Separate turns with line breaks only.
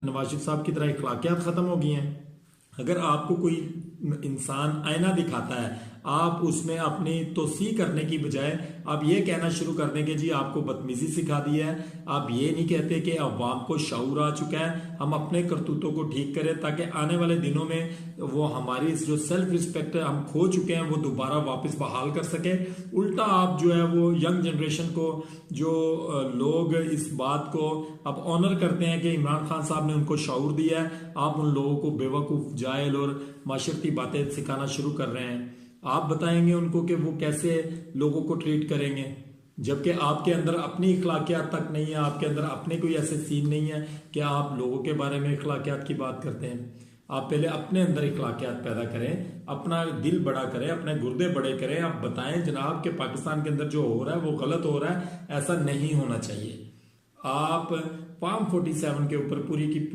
नवाज शरीफ साहब की तरह अखलाकियात खत्म हो गई हैं। अगर आपको कोई इंसान आईना दिखाता है, आप उसमें अपनी तोसी करने की बजाय आप ये कहना शुरू कर दें कि जी आपको बदतमीजी सिखा दी है। आप ये नहीं कहते कि अवाम को शऊर आ चुका है, हम अपने करतूतों को ठीक करें ताकि आने वाले दिनों में वो हमारी जो सेल्फ रिस्पेक्ट है हम खो चुके हैं वो दोबारा वापस बहाल कर सके। उल्टा आप जो है वो यंग जनरेशन को, जो लोग इस बात को अब ऑनर करते हैं कि इमरान खान साहब ने उनको शऊर दिया है, आप उन लोगों को बेवकूफ़, जाहिल और माशरती बातें सिखाना शुरू कर रहे हैं। आप बताएंगे उनको कि वो कैसे लोगों को ट्रीट करेंगे, जबकि आपके अंदर अपनी इखलाकियात तक नहीं है, आपके अंदर अपने कोई ऐसे सीन नहीं है कि आप लोगों के बारे में इखलाकियात की बात करते हैं। आप पहले अपने अंदर इखलाकियात पैदा करें, अपना दिल बड़ा करें, अपने गुर्दे बड़े करें। आप बताएं जनाब कि पाकिस्तान के अंदर जो हो रहा है वो गलत हो रहा है, ऐसा नहीं होना चाहिए। आप फार्म 47 के ऊपर पूरी की